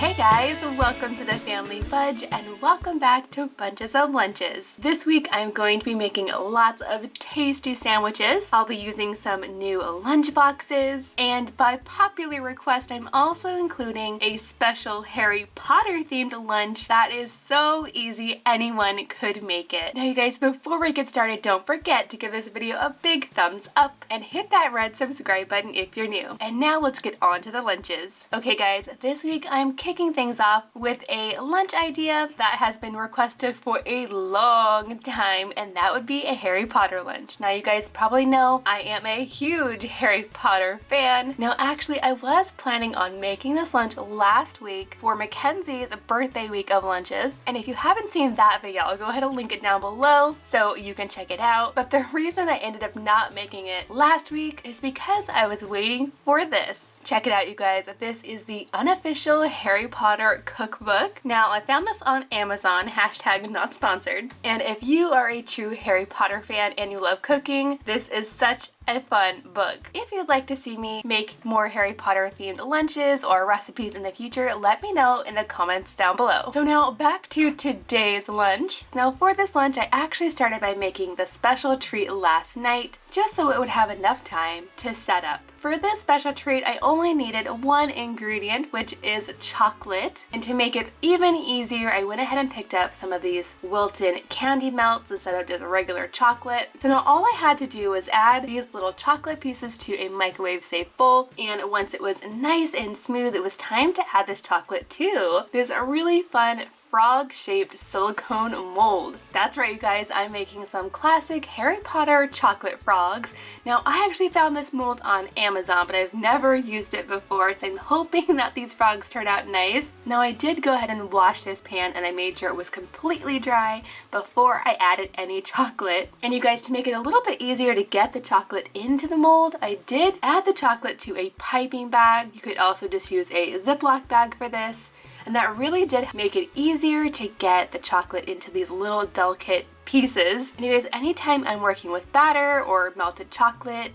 Hey guys, welcome to the Family Fudge and welcome back to Bunches of Lunches. This week I'm going to be making lots of tasty sandwiches. I'll be using some new lunch boxes, and by popular request I'm also including a special Harry Potter themed lunch that is so easy anyone could make it. Now you guys, before we get started, don't forget to give this video a big thumbs up and hit that red subscribe button if you're new. And now let's get on to the lunches. Okay guys, this week I'm kicking things off with a lunch idea that has been requested for a long time, and that would be a Harry Potter lunch. Now you guys probably know I am a huge Harry Potter fan. Now actually I was planning on making this lunch last week for Mackenzie's birthday week of lunches, and if you haven't seen that video I'll go ahead and link it down below so you can check it out. But the reason I ended up not making it last week is because I was waiting for this. Check it out you guys, this is the unofficial Harry Potter cookbook. Now I found this on Amazon, hashtag not sponsored, and if you are a true Harry Potter fan and you love cooking, this is such a fun book. If you'd like to see me make more Harry Potter themed lunches or recipes in the future, let me know in the comments down below. So now back to today's lunch. Now for this lunch I actually started by making the special treat last night just so it would have enough time to set up. For this special treat I only needed one ingredient, which is chocolate, and to make it even easier I went ahead and picked up some of these Wilton candy melts instead of just regular chocolate. So now all I had to do was add these little chocolate pieces to a microwave safe bowl, and once it was nice and smooth it was time to add this chocolate to this really fun frog shaped silicone mold. That's right you guys, I'm making some classic Harry Potter chocolate frogs. Now I actually found this mold on Amazon but I've never used it before, so I'm hoping that these frogs turn out nice. Now I did go ahead and wash this pan and I made sure it was completely dry before I added any chocolate. And you guys, to make it a little bit easier to get the chocolate into the mold, I did add the chocolate to a piping bag. You could also just use a Ziploc bag for this. And that really did make it easier to get the chocolate into these little delicate pieces. And you guys, anytime I'm working with batter or melted chocolate,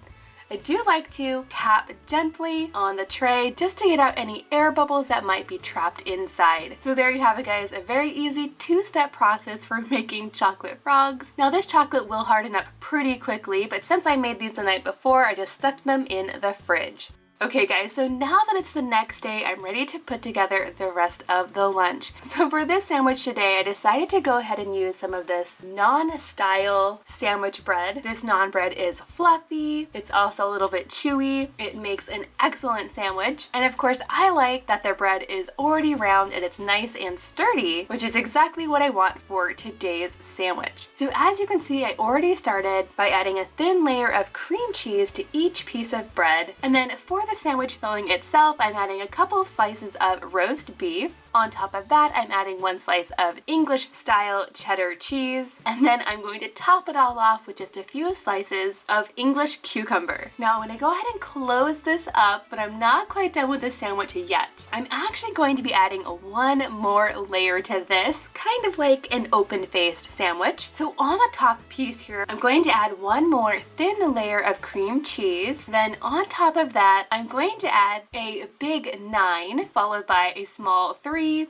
I do like to tap gently on the tray just to get out any air bubbles that might be trapped inside. So there you have it guys, a very easy two-step process for making chocolate frogs. Now this chocolate will harden up pretty quickly, but since I made these the night before, I just stuck them in the fridge. Okay guys, so now that it's the next day, I'm ready to put together the rest of the lunch. So for this sandwich today, I decided to go ahead and use some of this naan-style sandwich bread. This naan bread is fluffy, it's also a little bit chewy, it makes an excellent sandwich, and of course I like that the bread is already round and it's nice and sturdy, which is exactly what I want for today's sandwich. So as you can see, I already started by adding a thin layer of cream cheese to each piece of bread, and then for the sandwich filling itself, I'm adding a couple of slices of roast beef. On top of that, I'm adding one slice of English style cheddar cheese, and then I'm going to top it all off with just a few slices of English cucumber. Now I'm going to go ahead and close this up, but I'm not quite done with the sandwich yet. I'm actually going to be adding one more layer to this, kind of like an open-faced sandwich. So on the top piece here, I'm going to add one more thin layer of cream cheese. Then on top of that, I'm going to add a big 9 followed by a small 3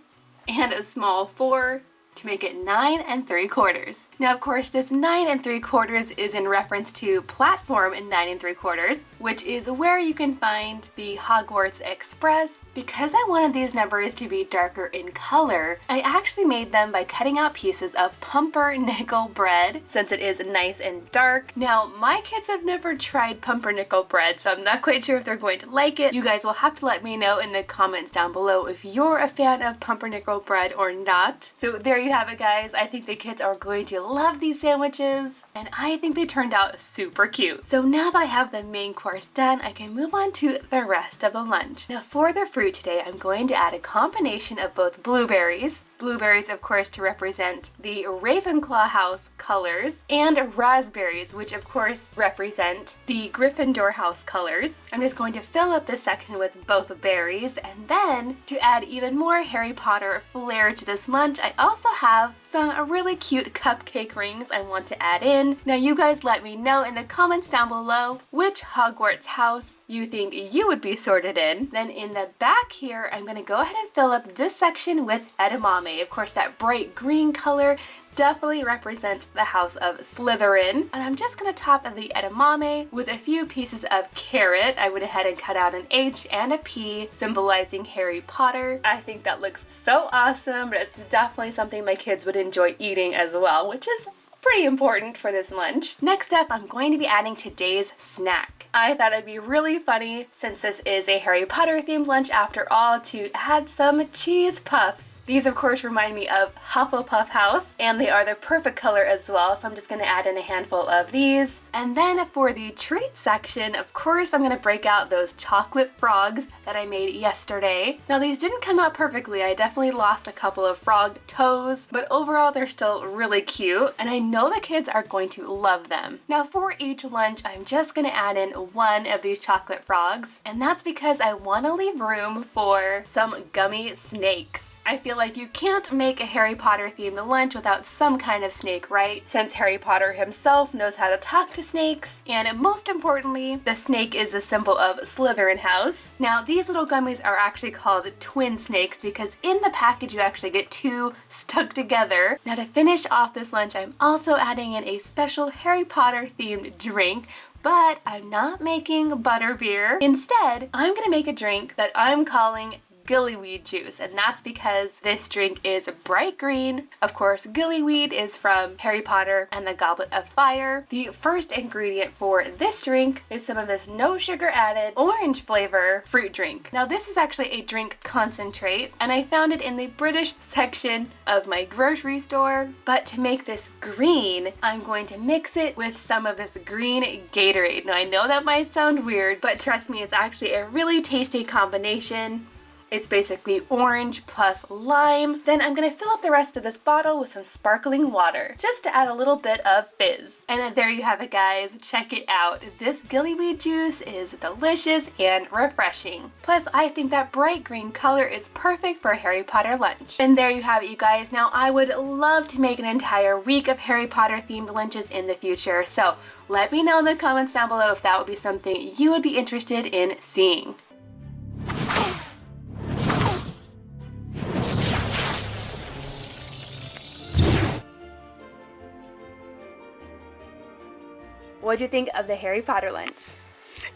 and a small 4 to make it 9 3/4. Now of course this 9 3/4 is in reference to platform 9 3/4, which is where you can find the Hogwarts Express. Because I wanted these numbers to be darker in color, I actually made them by cutting out pieces of pumpernickel bread since it is nice and dark. Now my kids have never tried pumpernickel bread, so I'm not quite sure if they're going to like it. You guys will have to let me know in the comments down below if you're a fan of pumpernickel bread or not. So there you have it guys, I think the kids are going to love these sandwiches, and I think they turned out super cute. So now that I have the main course done, I can move on to the rest of the lunch. Now for the fruit today, I'm going to add a combination of both blueberries, Blueberries, of course, to represent the Ravenclaw house colors, and raspberries, which of course represent the Gryffindor house colors. I'm just going to fill up this section with both berries, and then to add even more Harry Potter flair to this lunch, I also have some really cute cupcake rings I want to add in. Now you guys let me know in the comments down below which Hogwarts house you think you would be sorted in. Then in the back here, I'm going to go ahead and fill up this section with edamame. Of course, that bright green color definitely represents the house of Slytherin. And I'm just going to top the edamame with a few pieces of carrot. I went ahead and cut out an H and a P symbolizing Harry Potter. I think that looks so awesome, but it's definitely something my kids would enjoy eating as well, which is pretty important for this lunch. Next up, I'm going to be adding today's snack. I thought it'd be really funny, since this is a Harry Potter themed lunch after all, to add some cheese puffs. These of course remind me of Hufflepuff House, and they are the perfect color as well, so I'm just going to add in a handful of these. And then for the treat section, of course I'm going to break out those chocolate frogs that I made yesterday. Now these didn't come out perfectly, I definitely lost a couple of frog toes, but overall they're still really cute, and I know the kids are going to love them. Now for each lunch, I'm just going to add in one of these chocolate frogs, and that's because I want to leave room for some gummy snakes. I feel like you can't make a Harry Potter themed lunch without some kind of snake, right? Since Harry Potter himself knows how to talk to snakes, and most importantly, the snake is a symbol of Slytherin house. Now these little gummies are actually called twin snakes because in the package you actually get two stuck together. Now to finish off this lunch, I'm also adding in a special Harry Potter themed drink, but I'm not making butterbeer. Instead, I'm gonna make a drink that I'm calling gillyweed juice, and that's because this drink is bright green. Of course, gillyweed is from Harry Potter and the Goblet of Fire. The first ingredient for this drink is some of this no sugar added orange flavor fruit drink. Now this is actually a drink concentrate, and I found it in the British section of my grocery store, but to make this green, I'm going to mix it with some of this green Gatorade. Now I know that might sound weird, but trust me, it's actually a really tasty combination. It's basically orange plus lime. Then I'm gonna fill up the rest of this bottle with some sparkling water, just to add a little bit of fizz. And there you have it, guys. Check it out. This gillyweed juice is delicious and refreshing. Plus, I think that bright green color is perfect for a Harry Potter lunch. And there you have it, you guys. Now, I would love to make an entire week of Harry Potter themed lunches in the future. So let me know in the comments down below if that would be something you would be interested in seeing. What'd you think of the Harry Potter lunch?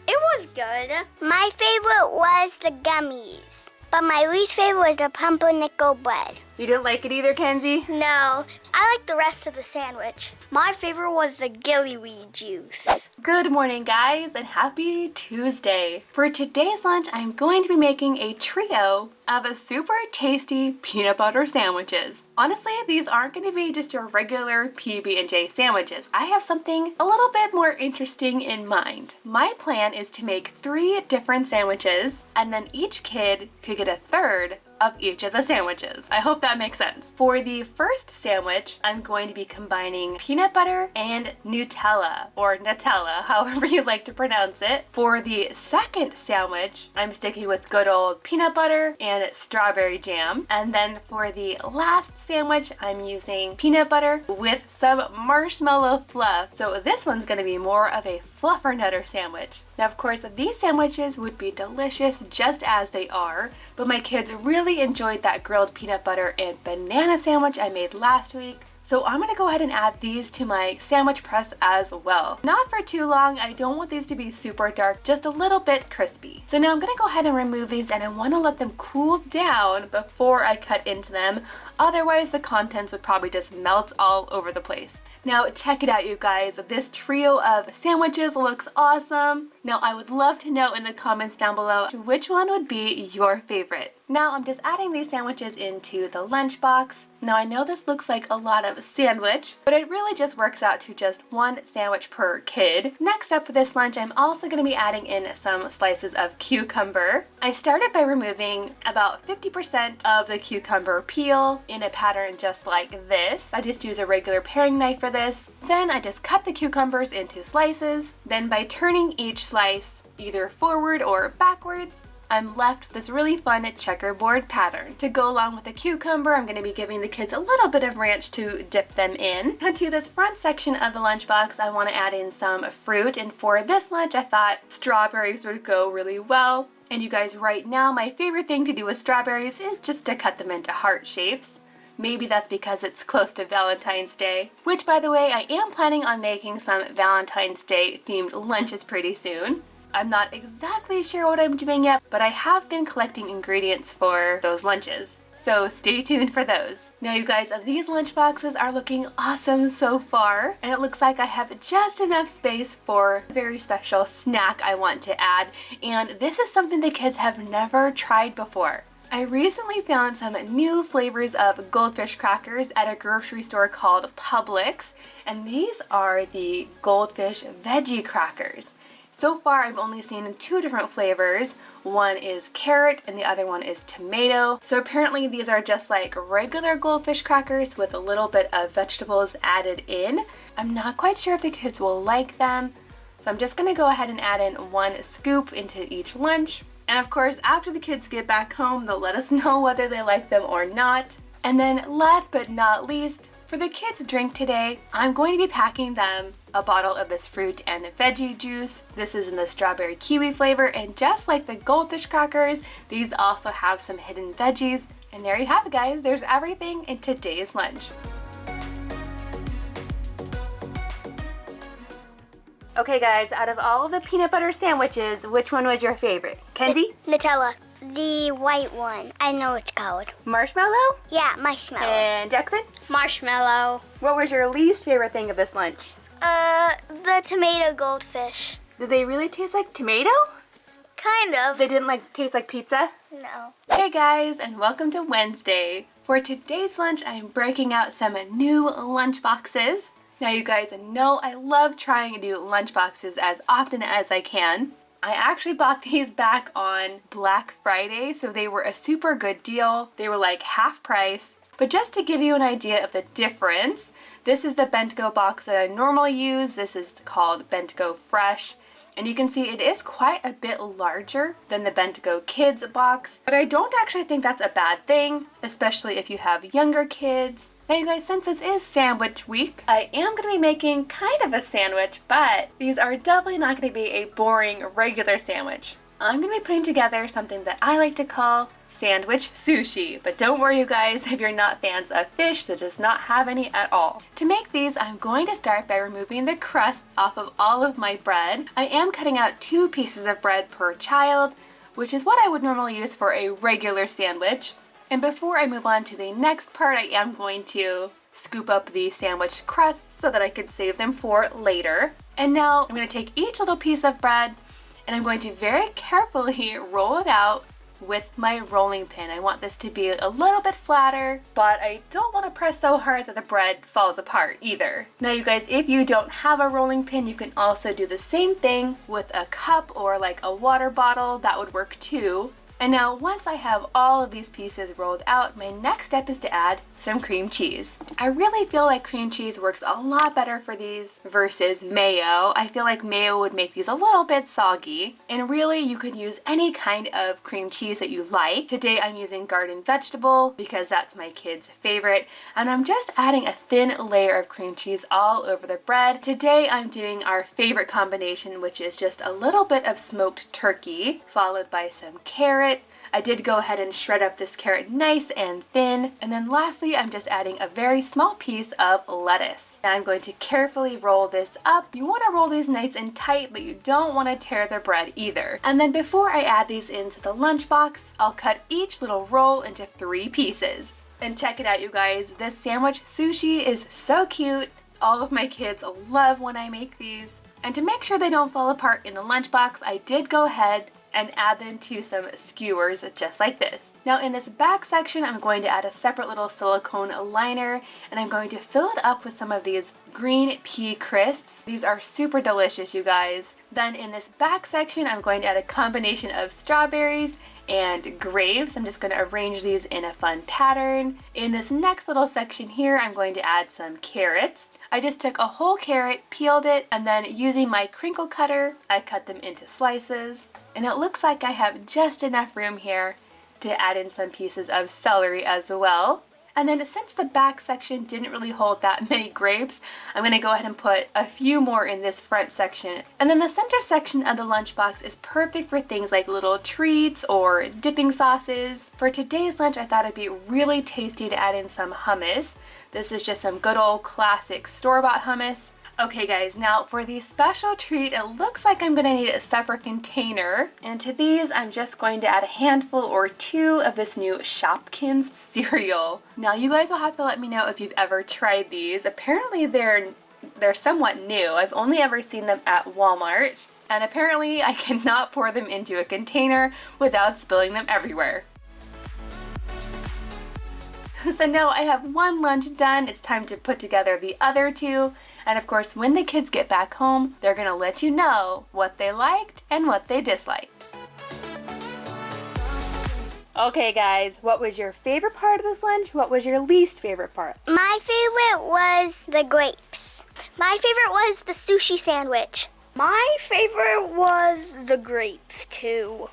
It was good. My favorite was the gummies, but my least favorite was the pumpernickel bread. You didn't like it either, Kenzie? No, I liked the rest of the sandwich. My favorite was the gillyweed juice. Good morning, guys, and happy Tuesday. For today's lunch, I'm going to be making a trio of a super tasty peanut butter sandwiches. Honestly, these aren't going to be just your regular PB&J sandwiches. I have something a little bit more interesting in mind. My plan is to make 3 different sandwiches, and then each kid could get a third of each of the sandwiches. I hope that makes sense. For the first sandwich, I'm going to be combining peanut butter and Nutella, or Nutella, however you like to pronounce it. For the second sandwich, I'm sticking with good old peanut butter and strawberry jam. And then for the last sandwich, I'm using peanut butter with some marshmallow fluff. So this one's gonna be more of a fluffernutter sandwich. Now, of course, these sandwiches would be delicious just as they are, but my kids really enjoyed that grilled peanut butter and banana sandwich I made last week. So I'm gonna go ahead and add these to my sandwich press as well. Not for too long, I don't want these to be super dark, just a little bit crispy. So now I'm gonna go ahead and remove these, and I wanna let them cool down before I cut into them. Otherwise, the contents would probably just melt all over the place. Now check it out, you guys. This trio of sandwiches looks awesome. Now I would love to know in the comments down below which one would be your favorite. Now I'm just adding these sandwiches into the lunchbox. Now I know this looks like a lot of sandwich, but it really just works out to just 1 sandwich per kid. Next up for this lunch, I'm also going to be adding in some slices of cucumber. I started by removing about 50% of the cucumber peel in a pattern just like this. I just use a regular paring knife for this. Then I just cut the cucumbers into slices. Then by turning each slice either forward or backwards, I'm left with this really fun checkerboard pattern. To go along with the cucumber, I'm going to be giving the kids a little bit of ranch to dip them in. And to this front section of the lunchbox, I want to add in some fruit, and for this lunch I thought strawberries would go really well. And you guys, right now my favorite thing to do with strawberries is just to cut them into heart shapes. Maybe that's because it's close to Valentine's Day, which, by the way, I am planning on making some Valentine's Day themed lunches pretty soon. I'm not exactly sure what I'm doing yet, but I have been collecting ingredients for those lunches. So stay tuned for those. Now you guys, these lunch boxes are looking awesome so far, and it looks like I have just enough space for a very special snack I want to add, and this is something the kids have never tried before. I recently found some new flavors of goldfish crackers at a grocery store called Publix, and these are the goldfish veggie crackers. So far I've only seen 2 different flavors. One is carrot and the other one is tomato. So apparently these are just like regular goldfish crackers with a little bit of vegetables added in. I'm not quite sure if the kids will like them, so I'm just gonna go ahead and add in 1 scoop into each lunch. And of course, after the kids get back home, they'll let us know whether they like them or not. And then last but not least, for the kids' drink today, I'm going to be packing them a bottle of this fruit and veggie juice. This is in the strawberry kiwi flavor, and just like the goldfish crackers, these also have some hidden veggies. And there you have it, guys. There's everything in today's lunch. Okay guys, out of all of the peanut butter sandwiches, which one was your favorite? Kenzie? Nutella. The white one. I know it's called. Marshmallow? Yeah, marshmallow. And Jackson? Marshmallow. What was your least favorite thing of this lunch? The tomato goldfish. Did they really taste like tomato? Kind of. They didn't taste like pizza? No. Hey guys, and welcome to Wednesday. For today's lunch, I'm breaking out some new lunch boxes. Now you guys know I love trying new lunch boxes as often as I can. I actually bought these back on Black Friday, so they were a super good deal. They were like half price. But just to give you an idea of the difference, this is the Bento box that I normally use. This is called Bento Fresh. And you can see it is quite a bit larger than the Bento Kids box. But I don't actually think that's a bad thing, especially if you have younger kids. Now you guys, since this is sandwich week, I am going to be making kind of a sandwich, but these are definitely not going to be a boring regular sandwich. I'm going to be putting together something that I like to call sandwich sushi. But don't worry you guys, if you're not fans of fish, that does not have any at all. To make these, I'm going to start by removing the crusts off of all of my bread. I am cutting out 2 pieces of bread per child, which is what I would normally use for a regular sandwich. And before I move on to the next part, I am going to scoop up the sandwich crusts so that I can save them for later. And now I'm going to take each little piece of bread and I'm going to very carefully roll it out with my rolling pin. I want this to be a little bit flatter, but I don't want to press so hard that the bread falls apart either. Now you guys, if you don't have a rolling pin, you can also do the same thing with a cup or like a water bottle. That would work too. And now once I have all of these pieces rolled out, my next step is to add some cream cheese. I really feel like cream cheese works a lot better for these versus mayo. I feel like mayo would make these a little bit soggy. And really you could use any kind of cream cheese that you like. Today I'm using garden vegetable because that's my kids' favorite. And I'm just adding a thin layer of cream cheese all over the bread. Today I'm doing our favorite combination, which is just a little bit of smoked turkey followed by some carrot. I did go ahead and shred up this carrot nice and thin. And then lastly, I'm just adding a very small piece of lettuce. Now I'm going to carefully roll this up. You want to roll these nice and tight, but you don't want to tear the bread either. And then before I add these into the lunchbox, I'll cut each little roll into 3 pieces. And check it out, you guys. This sandwich sushi is so cute. All of my kids love when I make these. And to make sure they don't fall apart in the lunchbox, I did go ahead and add them to some skewers just like this. Now in this back section, I'm going to add a separate little silicone liner and I'm going to fill it up with some of these green pea crisps. These are super delicious, you guys. Then in this back section, I'm going to add a combination of strawberries and grapes. I'm just going to arrange these in a fun pattern. In this next little section here, I'm going to add some carrots. I just took a whole carrot, peeled it, and then using my crinkle cutter, I cut them into slices. And it looks like I have just enough room here to add in some pieces of celery as well. And then since the back section didn't really hold that many grapes, I'm going to go ahead and put a few more in this front section. And then the center section of the lunchbox is perfect for things like little treats or dipping sauces. For today's lunch, I thought it'd be really tasty to add in some hummus. This is just some good old classic store-bought hummus. Okay guys, now for the special treat, it looks like I'm going to need a separate container. And to these, I'm just going to add a handful or two of this new Shopkins cereal. Now you guys will have to let me know if you've ever tried these. Apparently they're somewhat new. I've only ever seen them at Walmart. And apparently I cannot pour them into a container without spilling them everywhere. So now I have one lunch done. It's time to put together the other two. And of course, when the kids get back home, they're gonna let you know what they liked and what they disliked. Okay guys, what was your favorite part of this lunch? What was your least favorite part? My favorite was the grapes. My favorite was the sushi sandwich. My favorite was the grapes too.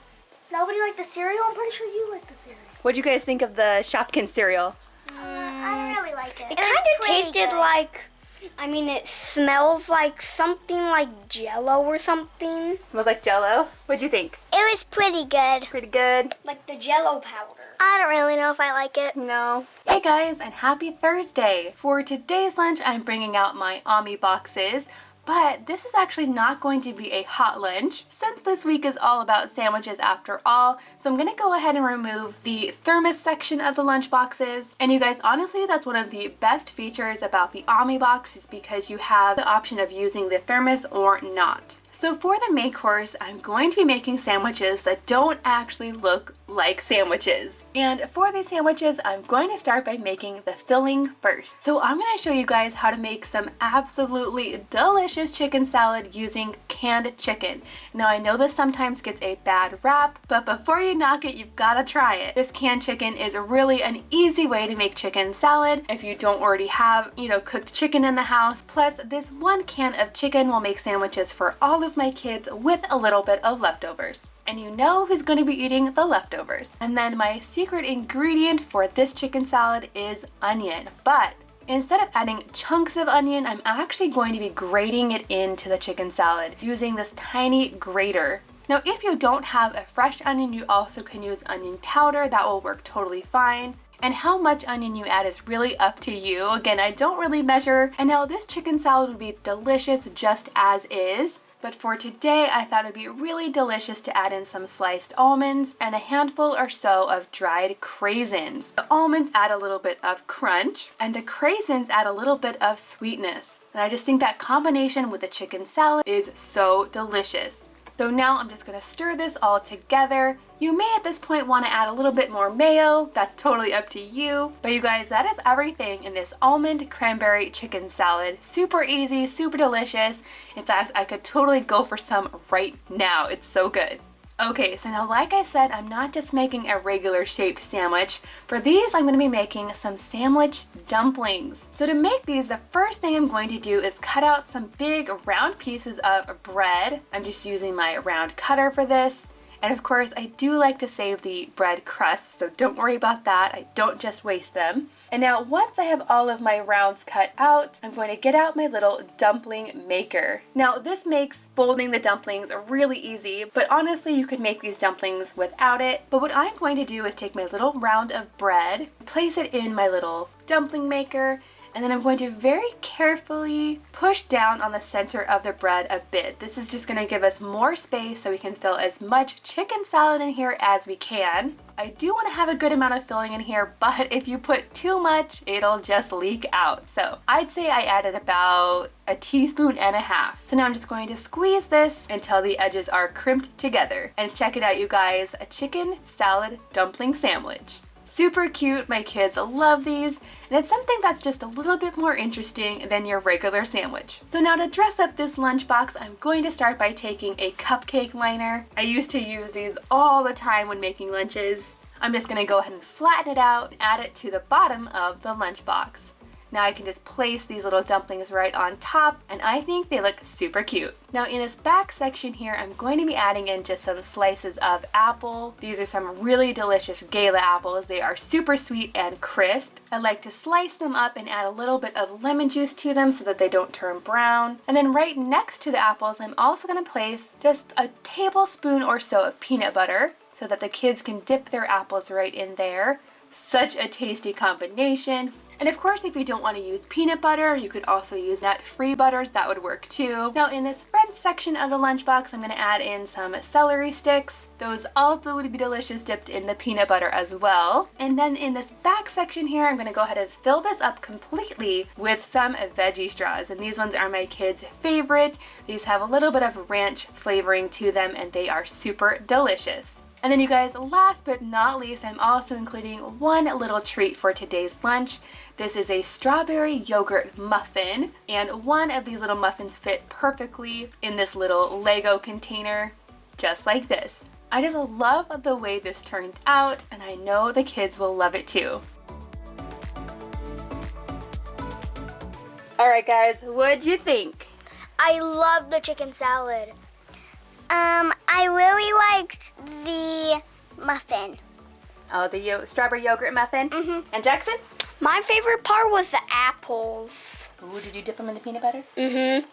Nobody liked the cereal? I'm pretty sure you liked the cereal. What'd you guys think of the Shopkins cereal? I don't really like it. It kind of tasted like, it smells like something like Jello or something. Smells like Jello. What'd you think? It was pretty good. Pretty good. Like the Jello powder. I don't really know if I like it. No. Hey guys, and happy Thursday. For today's lunch, I'm bringing out my Ami boxes. But this is actually not going to be a hot lunch since this week is all about sandwiches after all. So I'm going to go ahead and remove the thermos section of the lunch boxes. And you guys, honestly, that's one of the best features about the Ami box is because you have the option of using the thermos or not. So for the main course, I'm going to be making sandwiches that don't actually look like sandwiches. And for these sandwiches, I'm going to start by making the filling first. So I'm going to show you guys how to make some absolutely delicious chicken salad using canned chicken. Now I know this sometimes gets a bad rap, but before you knock it, you've got to try it. This canned chicken is really an easy way to make chicken salad if you don't already have, cooked chicken in the house. Plus, this one can of chicken will make sandwiches for all of my kids with a little bit of leftovers. And you know who's going to be eating the leftovers. And then my secret ingredient for this chicken salad is onion. But instead of adding chunks of onion, I'm actually going to be grating it into the chicken salad using this tiny grater. Now, if you don't have a fresh onion, you also can use onion powder. That will work totally fine. And how much onion you add is really up to you. Again, I don't really measure. And now this chicken salad would be delicious just as is. But for today, I thought it'd be really delicious to add in some sliced almonds and a handful or so of dried craisins. The almonds add a little bit of crunch, and the craisins add a little bit of sweetness. And I just think that combination with the chicken salad is so delicious. So now I'm just gonna stir this all together. You may at this point want to add a little bit more mayo. That's totally up to you. But you guys, that is everything in this almond cranberry chicken salad. Super easy, super delicious. In fact, I could totally go for some right now. It's so good. Okay, so now like I said, I'm not just making a regular shaped sandwich. For these, I'm going to be making some sandwich dumplings. So to make these, the first thing I'm going to do is cut out some big round pieces of bread. I'm just using my round cutter for this. And of course, I do like to save the bread crusts, so don't worry about that. I don't just waste them. And now once I have all of my rounds cut out, I'm going to get out my little dumpling maker. Now this makes folding the dumplings really easy, but honestly you could make these dumplings without it. But what I'm going to do is take my little round of bread, place it in my little dumpling maker, and then I'm going to very carefully push down on the center of the bread a bit. This is just going to give us more space so we can fill as much chicken salad in here as we can. I do want to have a good amount of filling in here, but if you put too much, it'll just leak out. So I'd say I added about a teaspoon and a half. So now I'm just going to squeeze this until the edges are crimped together. And check it out, you guys, a chicken salad dumpling sandwich. Super cute, my kids love these, and it's something that's just a little bit more interesting than your regular sandwich. So now to dress up this lunchbox, I'm going to start by taking a cupcake liner. I used to use these all the time when making lunches. I'm just gonna go ahead and flatten it out and add it to the bottom of the lunchbox. Now I can just place these little dumplings right on top, and I think they look super cute. Now in this back section here, I'm going to be adding in just some slices of apple. These are some really delicious Gala apples. They are super sweet and crisp. I like to slice them up and add a little bit of lemon juice to them so that they don't turn brown. And then right next to the apples, I'm also going to place just a tablespoon or so of peanut butter so that the kids can dip their apples right in there. Such a tasty combination. And of course, if you don't want to use peanut butter, you could also use nut-free butters. That would work too. Now in this red section of the lunchbox, I'm going to add in some celery sticks. Those also would be delicious dipped in the peanut butter as well. And then in this back section here, I'm going to go ahead and fill this up completely with some veggie straws. And these ones are my kids' favorite. These have a little bit of ranch flavoring to them, and they are super delicious. And then you guys, last but not least, I'm also including one little treat for today's lunch. This is a strawberry yogurt muffin, and one of these little muffins fit perfectly in this little Lego container, just like this. I just love the way this turned out, and I know the kids will love it too. Alright guys, what'd you think? I love the chicken salad. I really liked the muffin. Oh, the strawberry yogurt muffin? Mm-hmm. And Jackson? My favorite part was the apples. Ooh, did you dip them in the peanut butter? Mm-hmm.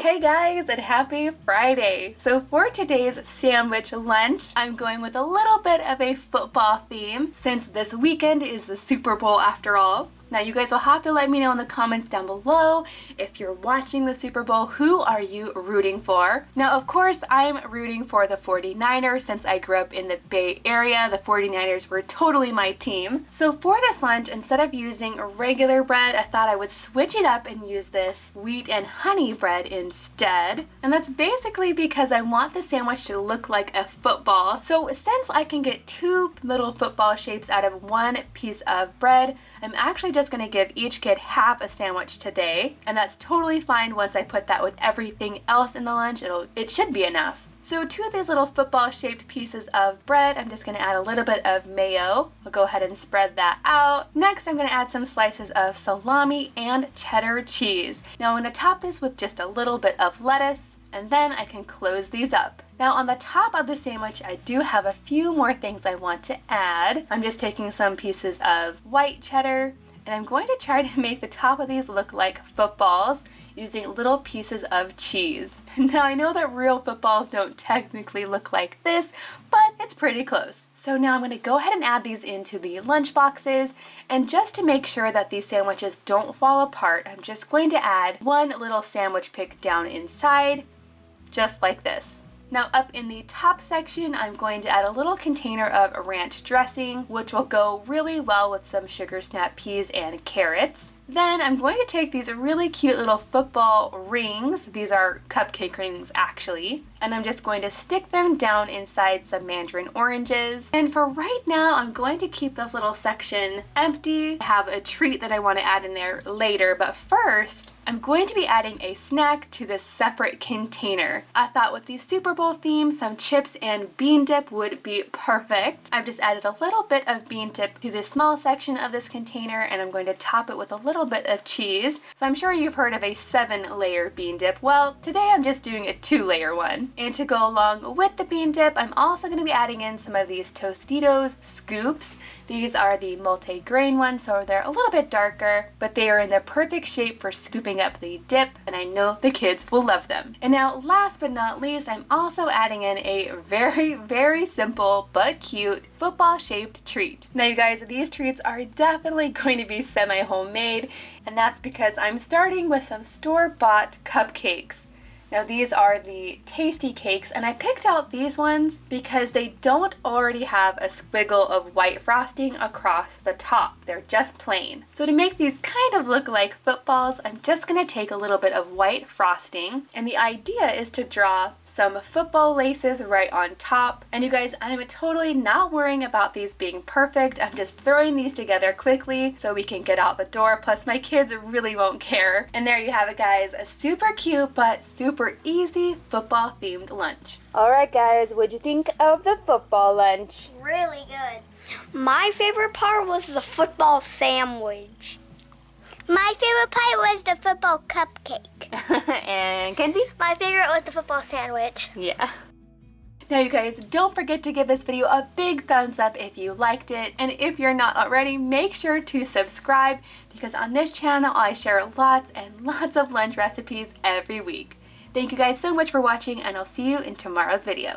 Hey guys, and happy Friday! So for today's sandwich lunch, I'm going with a little bit of a football theme since this weekend is the Super Bowl after all. Now you guys will have to let me know in the comments down below if you're watching the Super Bowl, who are you rooting for? Now of course I'm rooting for the 49ers since I grew up in the Bay Area. The 49ers were totally my team. So for this lunch, instead of using regular bread, I thought I would switch it up and use this wheat and honey bread instead. And that's basically because I want the sandwich to look like a football. So since I can get two little football shapes out of one piece of bread, I'm actually just going to give each kid half a sandwich today, and that's totally fine. Once I put that with everything else in the lunch, it should be enough. So to these little football shaped pieces of bread, I'm just going to add a little bit of mayo. I'll go ahead and spread that out. Next, I'm going to add some slices of salami and cheddar cheese. Now I'm going to top this with just a little bit of lettuce, and then I can close these up. Now on the top of the sandwich, I do have a few more things I want to add. I'm just taking some pieces of white cheddar, and I'm going to try to make the top of these look like footballs using little pieces of cheese. Now I know that real footballs don't technically look like this, but it's pretty close. So now I'm going to go ahead and add these into the lunch boxes, and just to make sure that these sandwiches don't fall apart, I'm just going to add one little sandwich pick down inside, just like this. Now up in the top section, I'm going to add a little container of ranch dressing, which will go really well with some sugar snap peas and carrots. Then I'm going to take these really cute little football rings. These are cupcake rings actually. And I'm just going to stick them down inside some mandarin oranges. And for right now, I'm going to keep this little section empty. I have a treat that I want to add in there later, but first, I'm going to be adding a snack to this separate container. I thought with the Super Bowl theme, some chips and bean dip would be perfect. I've just added a little bit of bean dip to the small section of this container, and I'm going to top it with a little bit of cheese. So I'm sure you've heard of a 7-layer bean dip. Well, today I'm just doing a 2-layer one. And to go along with the bean dip, I'm also going to be adding in some of these Tostitos scoops. These are the multi-grain ones, so they're a little bit darker, but they are in the perfect shape for scooping up the dip, and I know the kids will love them. And now, last but not least, I'm also adding in a very, very simple but cute football-shaped treat. Now, you guys, these treats are definitely going to be semi-homemade, and that's because I'm starting with some store-bought cupcakes. Now these are the tasty cakes, and I picked out these ones because they don't already have a squiggle of white frosting across the top. They're just plain. So to make these kind of look like footballs, I'm just going to take a little bit of white frosting, and the idea is to draw some football laces right on top. And you guys, I'm totally not worrying about these being perfect. I'm just throwing these together quickly so we can get out the door, plus my kids really won't care. And there you have it, guys, a super cute but super easy football themed lunch. Alright guys, what'd you think of the football lunch? Really good. My favorite part was the football sandwich. My favorite part was the football cupcake. And Kenzie? My favorite was the football sandwich. Yeah. Now you guys, don't forget to give this video a big thumbs up if you liked it, and if you're not already, make sure to subscribe, because on this channel I share lots and lots of lunch recipes every week. Thank you guys so much for watching, and I'll see you in tomorrow's video.